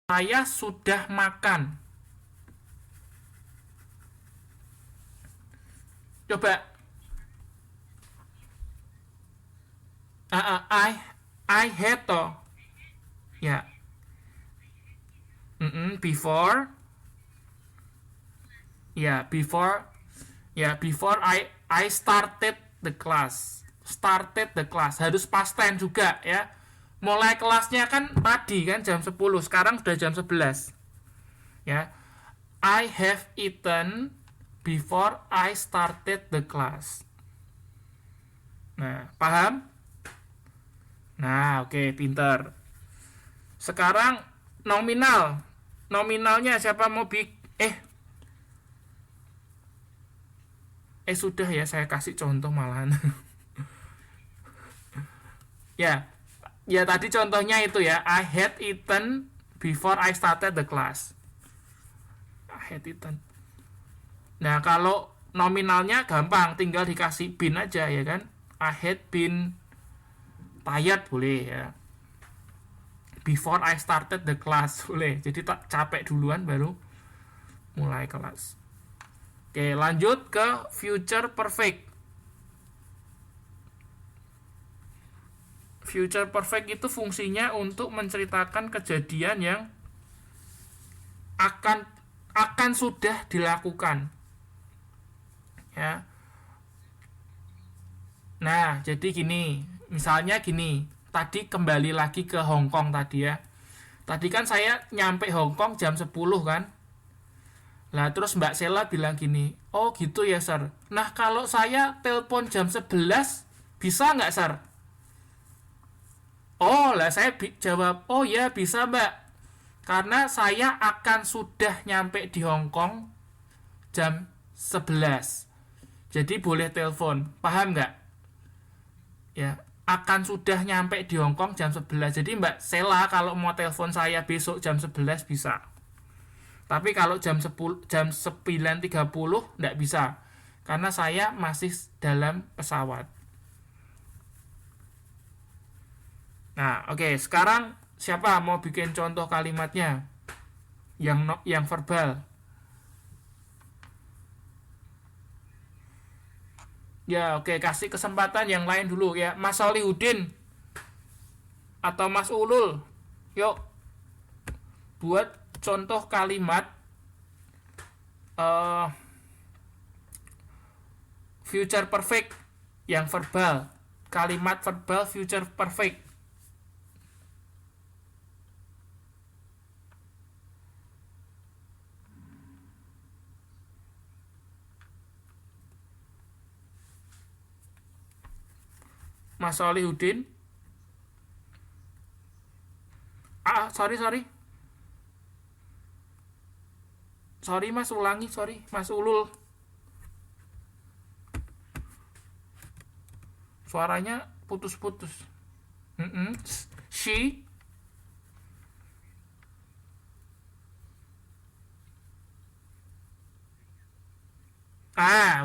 Saya sudah makan. Coba. I had to. Ya. Before. Ya, before. Ya, before I started the class. Started the class. Harus past tense juga ya. Mulai kelasnya kan tadi kan jam 10, sekarang sudah jam 11. Ya. I have eaten before I started the class. Nah, paham? Nah, oke, pinter. Sekarang nominal. Nominalnya siapa mau sudah ya, saya kasih contoh malahan. Ya. Ya tadi contohnya itu ya. I had eaten before I started the class. I had eaten. Nah, kalau nominalnya gampang, tinggal dikasih been aja ya kan. I had been tired boleh ya. Before I started the class boleh. Jadi tak capek duluan baru mulai kelas. Oke, lanjut ke future perfect. Future perfect itu fungsinya untuk menceritakan kejadian yang akan sudah dilakukan. Ya. Nah, jadi gini, misalnya gini, tadi kembali lagi ke Hong Kong tadi ya. Tadi kan saya nyampe Hong Kong jam 10 kan. Lah terus Mbak Sela bilang gini, oh gitu ya sir. Nah kalau saya telepon jam 11 bisa nggak sir? Oh lah saya jawab, oh ya bisa Mbak. Karena saya akan sudah nyampe di Hong Kong jam 11. Jadi boleh telepon, paham nggak? Ya, akan sudah nyampe di Hong Kong jam 11. Jadi Mbak Sela kalau mau telepon saya besok jam 11 bisa. Tapi kalau jam 10 jam 9.30 nggak bisa. Karena saya masih dalam pesawat. Nah, oke, sekarang siapa mau bikin contoh kalimatnya? Yang verbal. Ya, oke, kasih kesempatan yang lain dulu ya. Mas Solihudin atau Mas Ulul. Yuk, buat contoh kalimat future perfect yang verbal. Kalimat verbal future perfect. Mas Solihudin. Sorry. Sorry Mas, ulangi, sorry. Mas Ulul. Suaranya putus-putus. She.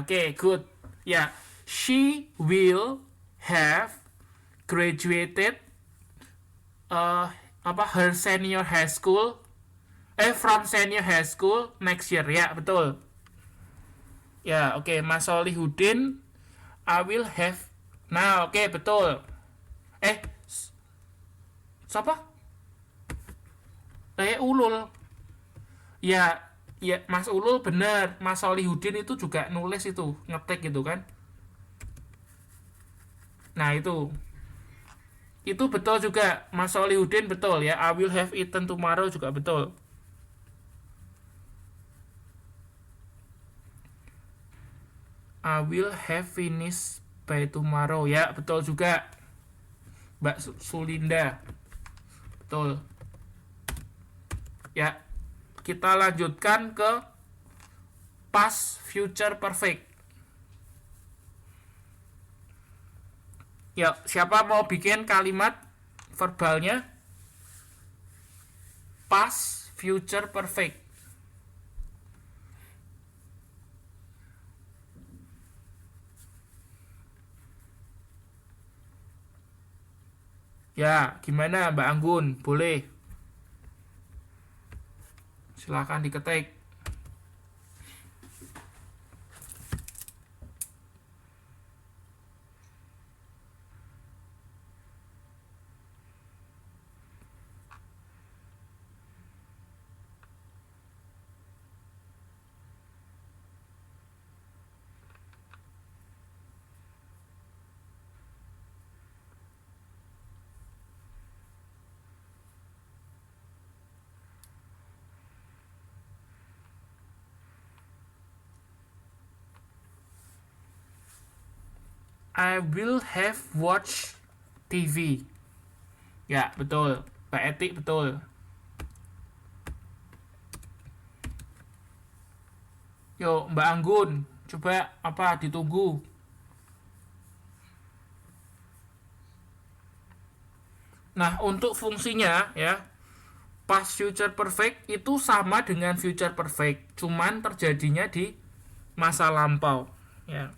Oke, good. Ya, she will have graduated her senior high school from senior high school next year. Ya, betul. Ya, oke, Mas Solihudin I will have. Nah, oke, betul. Siapa? Ulul. Ya, Mas Ulul bener. Mas Solihudin itu juga nulis itu, ngetik gitu kan. Nah, itu betul juga. Mas Solihudin betul ya. I will have eaten tomorrow juga betul. I will have finished by tomorrow. Ya, betul juga. Mbak Sulinda. Betul. Ya, kita lanjutkan ke past future perfect. Ya, siapa mau bikin kalimat verbalnya? Past future perfect. Ya, gimana Mbak Anggun? Boleh. Silahkan diketik. I will have watch TV. Ya, betul. Mbak Eti, betul. Yo, Mbak Anggun, coba apa ditunggu. Nah, untuk fungsinya ya, past future perfect itu sama dengan future perfect, cuman terjadinya di masa lampau, ya.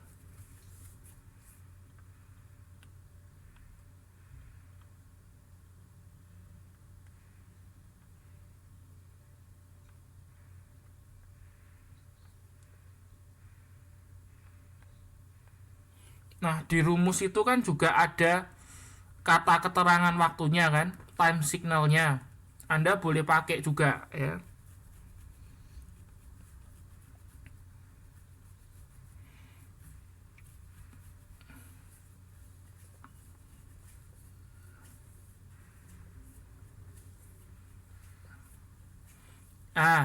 Nah, di rumus itu kan juga ada kata keterangan waktunya kan, time signalnya. Anda boleh pakai juga ya.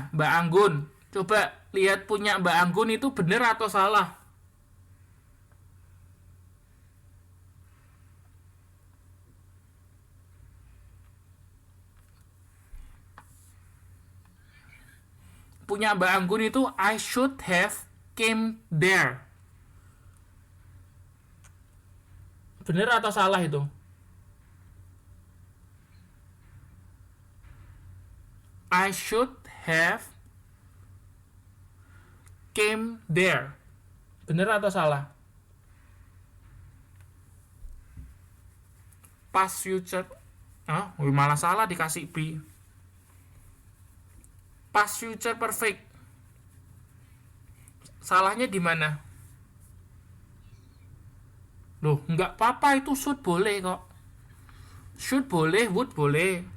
Mbak Anggun, coba lihat punya Mbak Anggun itu benar atau salah. Punya Mbak Anggun itu I should have came there. Benar atau salah itu? I should have came there. Benar atau salah? Past future. Malah salah dikasih B. Past future perfect. Salahnya di mana? Loh, nggak apa-apa, itu should boleh kok. Should boleh, would boleh.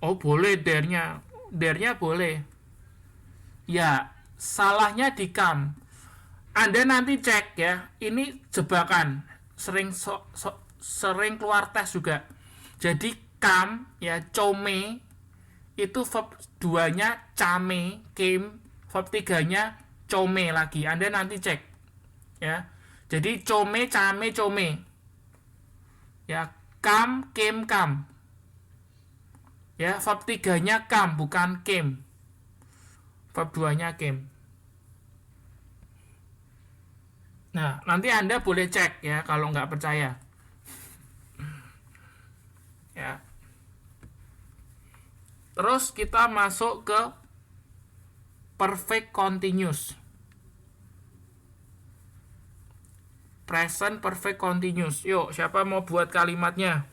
Oh, boleh there-nya. There-nya boleh. Ya, salahnya di come. Anda nanti cek ya. Ini jebakan. Sering keluar tes juga. Jadi come ya, come itu verb 2-nya came, came, verb 3-nya come lagi. Anda nanti cek ya. Jadi come, came, come. Ya, come, came, come. Ya, verb 3-nya come bukan came. Verb 2-nya came. Nah, nanti Anda boleh cek ya kalau nggak percaya. Ya. Terus kita masuk ke perfect continuous. Present perfect continuous. Yuk, siapa mau buat kalimatnya?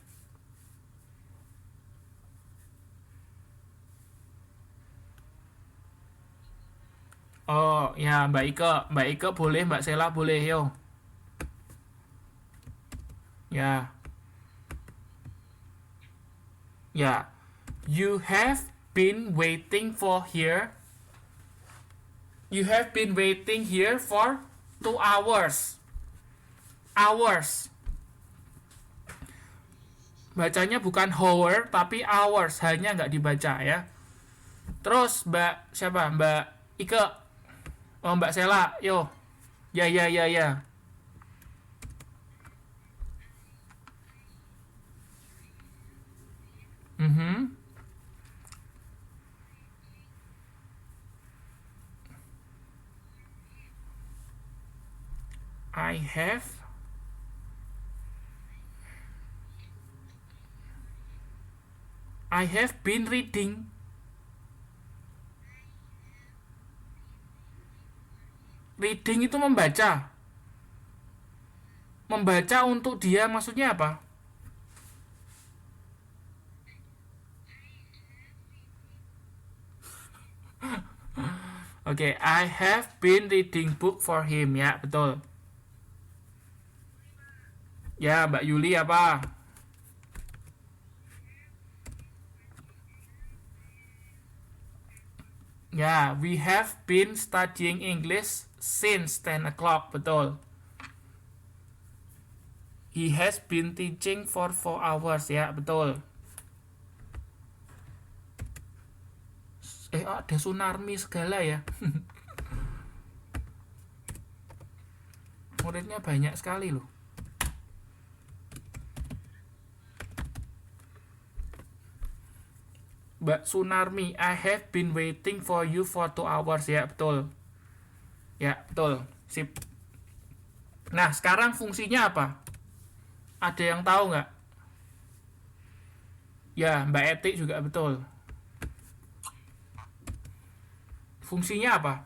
Oh, ya Mbak Ike. Mbak Ike boleh, Mbak Sela boleh, yo. Ya. Ya. You have been waiting for here. You have been waiting here for 2 hours. Hours. Bacanya bukan hour tapi hours, hanya nggak dibaca ya. Terus Mbak siapa? Mbak Ike. Oh, Mbak Sela, yo. Ya. Mhm. I have been reading. Reading itu membaca. Membaca untuk dia maksudnya apa? Oke, I have been reading book for him. Ya, betul. Ya, Mbak Yuli apa? Ya, we have been studying English since 10 o'clock. Betul. He has been teaching for 4 hours. Ya, betul. Ada Sunarmi segala ya. Muridnya banyak sekali loh. Mbak Sunarmi, I have been waiting for you for 2 hours. Ya, betul. Ya, betul. Sip. Nah, sekarang fungsinya apa? Ada yang tahu nggak? Ya, Mbak Eti juga betul. Fungsinya apa?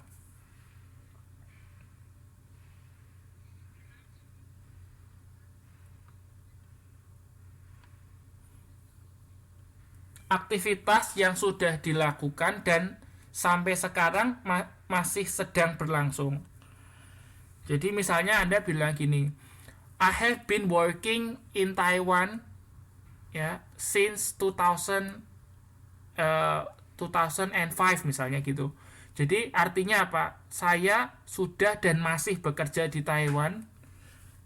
Aktivitas yang sudah dilakukan dan sampai sekarang masih sedang berlangsung. Jadi misalnya Anda bilang gini, I have been working in Taiwan ya since 2005 misalnya gitu. Jadi artinya apa? Saya sudah dan masih bekerja di Taiwan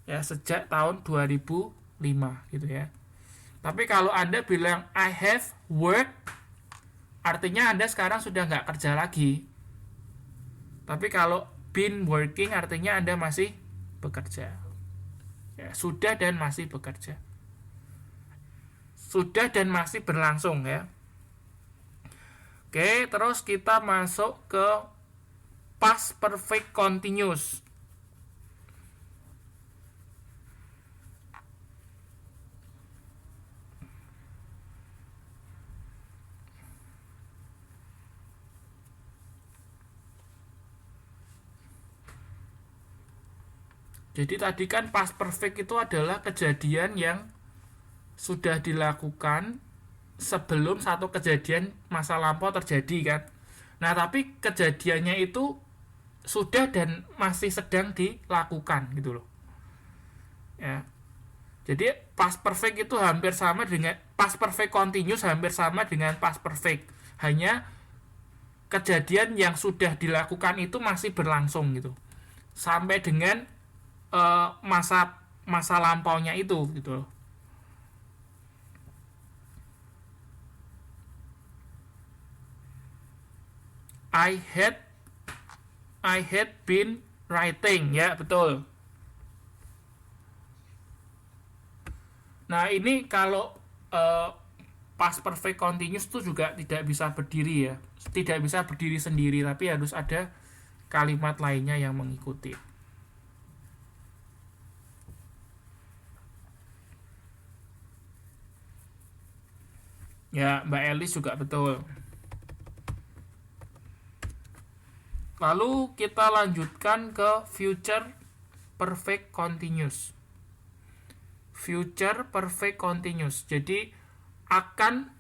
ya sejak tahun 2005 gitu ya. Tapi kalau Anda bilang I have worked, artinya Anda sekarang sudah nggak kerja lagi. Tapi kalau been working artinya Anda masih bekerja. Ya, sudah dan masih bekerja. Sudah dan masih berlangsung ya. Oke, terus kita masuk ke past perfect continuous. Jadi tadi kan past perfect itu adalah kejadian yang sudah dilakukan sebelum satu kejadian masa lampau terjadi kan. Nah, tapi kejadiannya itu sudah dan masih sedang dilakukan gitu loh. Ya. Jadi past perfect itu hampir sama dengan past perfect continuous, hampir sama dengan past perfect. Hanya kejadian yang sudah dilakukan itu masih berlangsung gitu. Sampai dengan masa lampaunya itu gitu loh. I had been writing ya, betul. Nah, ini kalau past perfect continuous itu juga tidak bisa berdiri ya. Tidak bisa berdiri sendiri, tapi harus ada kalimat lainnya yang mengikuti. Ya, Mbak Elis juga betul. Lalu kita lanjutkan ke future perfect continuous. Future perfect continuous. Jadi akan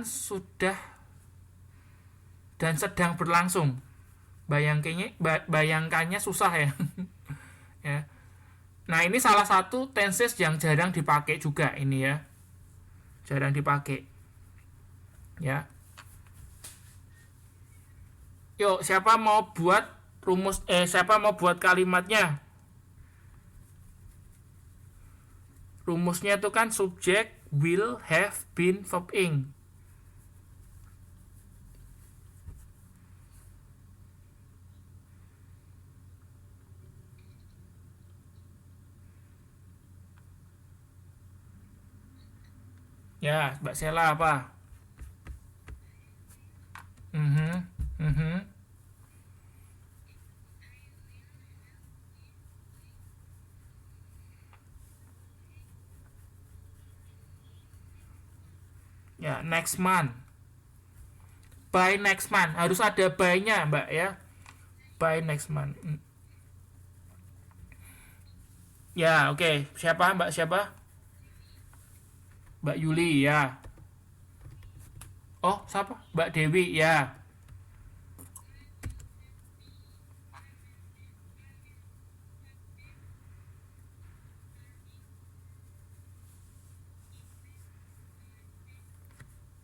sudah dan sedang berlangsung. Bayangkannya susah ya. Ya. Nah, ini salah satu tenses yang jarang dipakai juga ini ya. Jarang dipakai. Ya. Yuk, siapa mau buat siapa mau buat kalimatnya? Rumusnya itu kan subjek, will, have, been, verb, ing. Ya, Mbak Sela apa? Ya, next month. By next month. Harus ada by-nya, Mbak ya. By next month. Ya, oke. Siapa, Mbak? Siapa? Mbak Yuli, ya. Oh, siapa? Mbak Dewi, ya.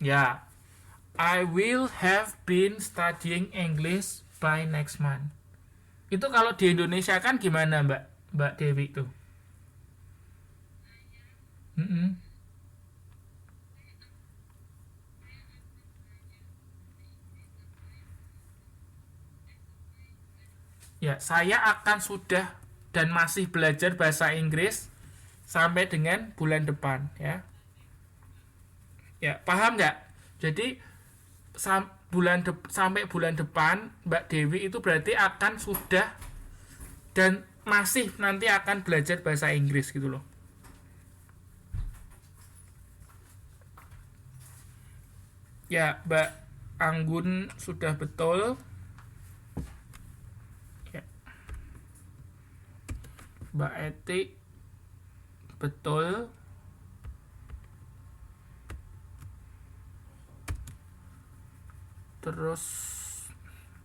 Ya, I will have been studying English by next month. Itu kalau di Indonesia kan gimana, Mbak Dewi tuh? Mm-mm. Ya, saya akan sudah dan masih belajar bahasa Inggris sampai dengan bulan depan, ya. Ya, paham nggak? Jadi sampai bulan depan Mbak Dewi itu berarti akan sudah dan masih nanti akan belajar bahasa Inggris gitu loh. Ya, Mbak Anggun sudah betul. Ya. Mbak Eti betul. Terus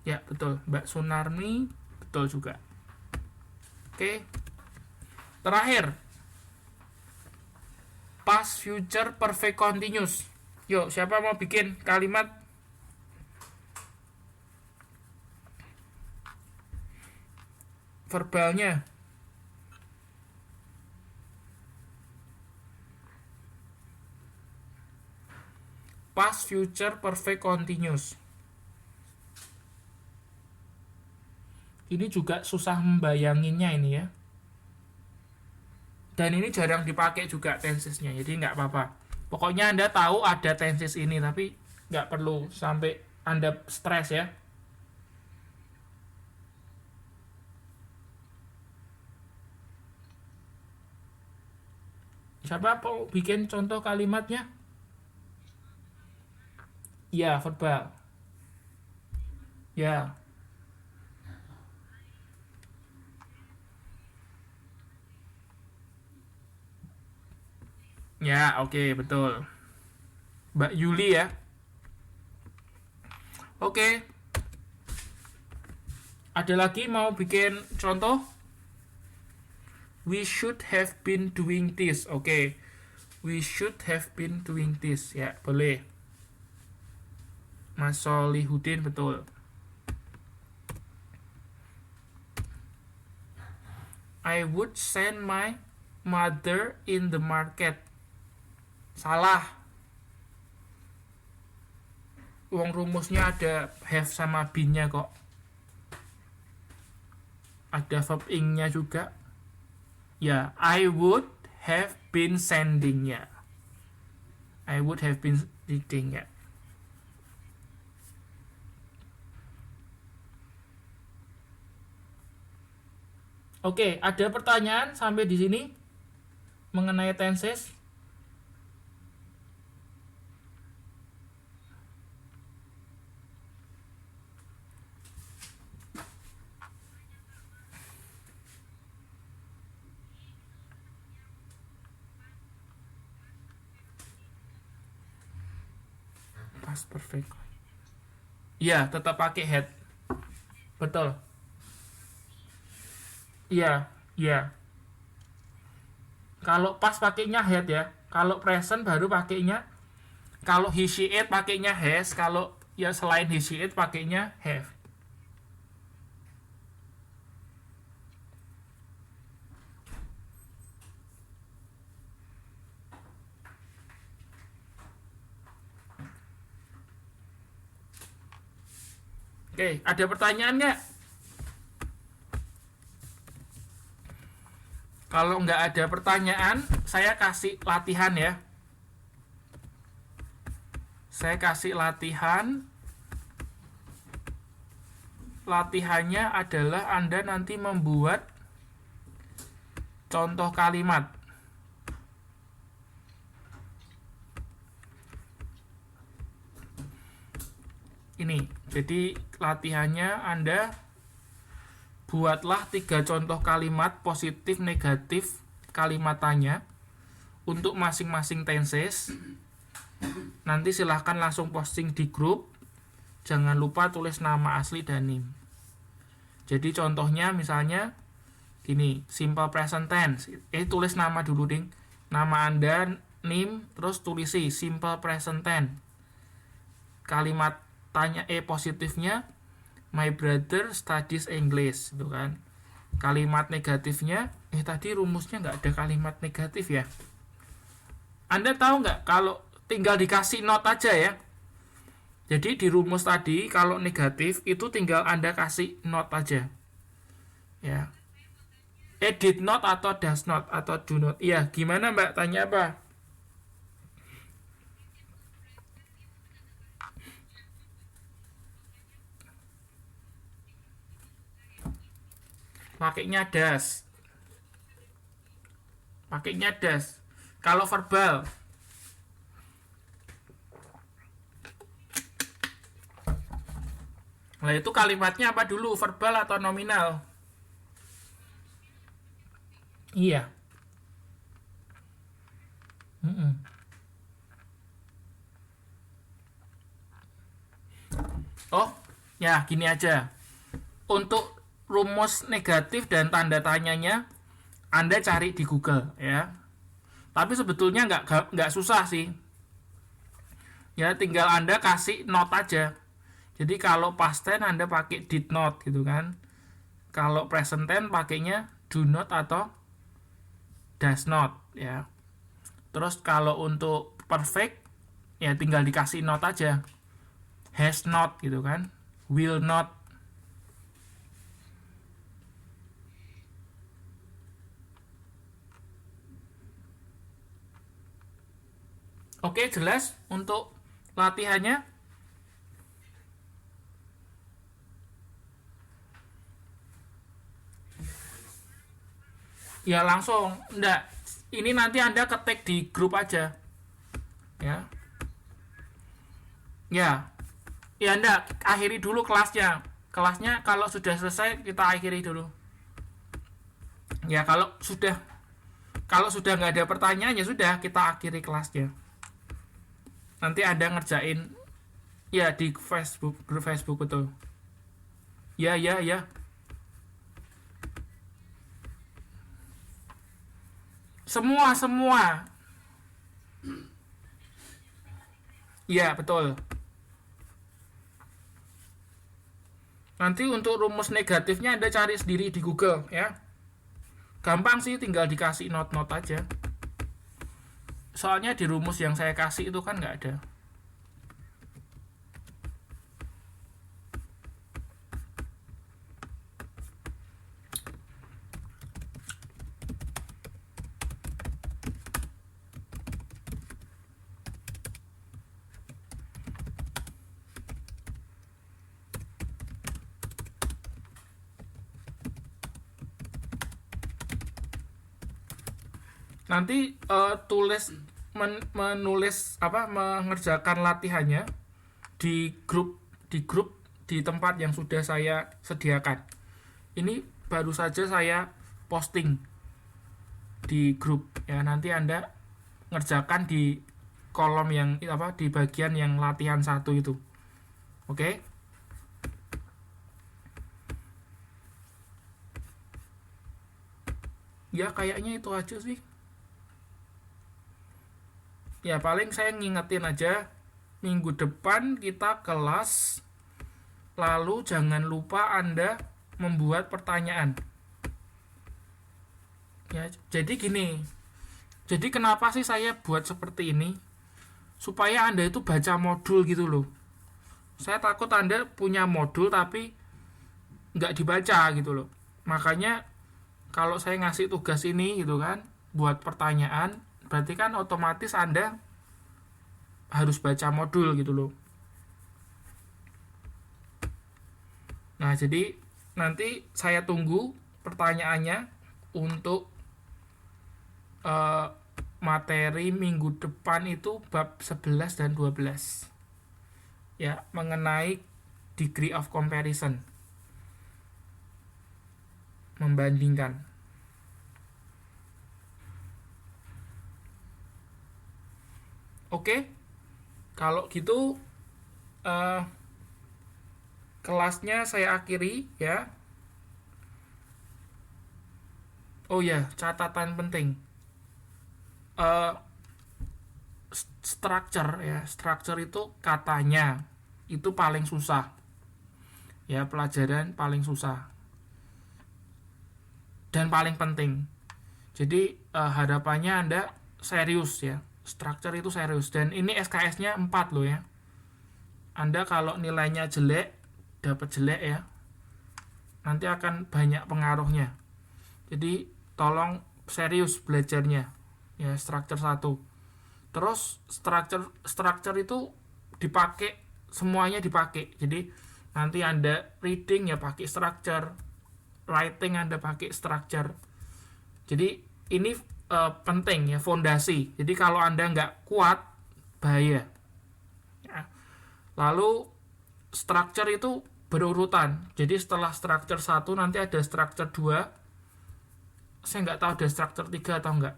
ya betul, Mbak Sunarmi betul juga. Oke. Terakhir, past future perfect continuous. Yuk, siapa mau bikin kalimat verbalnya? Past future perfect continuous. Ini juga susah membayanginnya ini ya. Dan ini jarang dipakai juga tensesnya, jadi nggak apa-apa. Pokoknya Anda tahu ada tenses ini, tapi nggak perlu sampai Anda stres ya. Siapa mau bikin contoh kalimatnya? Ya, verbal. Ya. Ya, oke, betul. Mbak Yuli ya. Oke. Ada lagi mau bikin contoh? We should have been doing this. Oke. We should have been doing this. Ya, boleh. Mas Solihudin betul. I would send my mother in the market. Salah. Uang rumusnya ada have sama been-nya kok. Ada verb ing-nya juga. Ya, I would have been sending-nya. I would have been reading ya. Oke, ada pertanyaan sampai di sini mengenai tenses? Past perfect. Iya, tetap pakai had. Betul. Iya, iya. Kalau pas pakainya had ya. Kalau present baru pakainya. Kalau he she it pakainya has. Kalau ya selain he she it pakainya have. Oke, ada pertanyaan nggak? Kalau nggak ada pertanyaan, saya kasih latihan ya. Saya kasih latihan. Latihannya adalah Anda nanti membuat contoh kalimat. Ini, jadi latihannya Anda buatlah 3 contoh kalimat positif negatif kalimatannya untuk masing-masing tenses. Nanti silahkan langsung posting di grup. Jangan lupa tulis nama asli dan NIM. Jadi contohnya misalnya gini, simple present tense. Tulis nama dulu ding. Nama Anda, NIM, terus tulisi simple present tense. kalimat tanya positifnya my brother studies English gitu kan. Kalimat negatifnya tadi rumusnya nggak ada kalimat negatif ya. Anda tahu nggak kalau tinggal dikasih not aja ya. Jadi di rumus tadi kalau negatif itu tinggal Anda kasih not aja. Ya. Did not atau does not atau do not. Iya, gimana Mbak? Tanya apa? Pakainya does. Pakainya does. Kalau verbal nah itu kalimatnya apa dulu? Verbal atau nominal? Iya. Oh, ya gini aja. Untuk rumus negatif dan tanda tanyanya Anda cari di Google ya. Tapi sebetulnya nggak susah sih. Ya tinggal Anda kasih not aja. Jadi kalau past tense Anda pakai did not gitu kan. Kalau present tense pakainya do not atau does not ya. Terus kalau untuk perfect ya tinggal dikasih not aja. Has not gitu kan. Will not. Oke, jelas untuk latihannya? Ya langsung, enggak. Ini nanti Anda ketik di grup aja. Ya. Ya. Ya Anda akhiri dulu kelasnya. Kelasnya kalau sudah selesai kita akhiri dulu. Ya kalau sudah nggak ada pertanyaan ya sudah kita akhiri kelasnya. Nanti Anda ngerjain ya di Facebook, grup Facebook betul. Ya. Semua. Ya, betul. Nanti untuk rumus negatifnya Anda cari sendiri di Google ya. Gampang sih, tinggal dikasih not-not aja. Soalnya di rumus yang saya kasih itu kan nggak ada. Nanti menulis mengerjakan latihannya di grup di tempat yang sudah saya sediakan. Ini baru saja saya posting di grup ya. Nanti Anda ngerjakan di kolom yang di bagian yang latihan 1 itu. Oke? Ya kayaknya itu aja sih. Ya paling saya ngingetin aja, minggu depan kita kelas, lalu jangan lupa Anda membuat pertanyaan. Ya, jadi gini. Jadi kenapa sih saya buat seperti ini? Supaya Anda itu baca modul gitu loh. Saya takut Anda punya modul tapi nggak dibaca gitu loh. Makanya kalau saya ngasih tugas ini gitu kan, buat pertanyaan, berarti kan otomatis Anda harus baca modul gitu loh. Nah, jadi nanti saya tunggu pertanyaannya untuk materi minggu depan itu bab 11 dan 12. Ya, mengenai degree of comparison. Membandingkan. Oke, kalau gitu kelasnya saya akhiri ya. Oh ya, catatan penting. Structure ya, structure itu katanya itu paling susah. Ya, pelajaran paling susah. Dan paling penting. Jadi harapannya Anda serius ya. Structure itu serius. Dan ini SKS-nya 4 loh ya. Anda kalau nilainya jelek, dapat jelek ya, nanti akan banyak pengaruhnya. Jadi tolong serius belajarnya. Ya, structure 1. Terus structure itu dipakai, semuanya dipakai. Jadi nanti Anda reading ya pakai structure, writing Anda pakai structure. Jadi ini penting ya, fondasi. Jadi kalau Anda nggak kuat, bahaya. Ya. Lalu structure itu berurutan. Jadi setelah structure 1 nanti ada structure 2. Saya nggak tahu ada structure 3 atau enggak.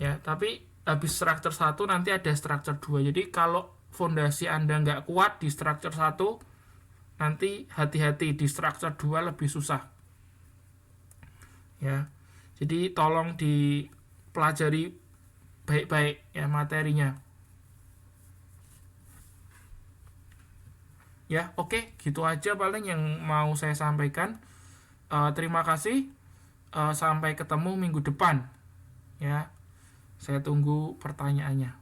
Ya, tapi habis structure 1 nanti ada structure 2. Jadi kalau fondasi Anda nggak kuat di structure 1, nanti hati-hati di structure 2 lebih susah. Ya. Jadi tolong dipelajari baik-baik ya materinya. Ya, oke, gitu aja paling yang mau saya sampaikan. Terima kasih. Sampai ketemu minggu depan. Ya. Saya tunggu pertanyaannya.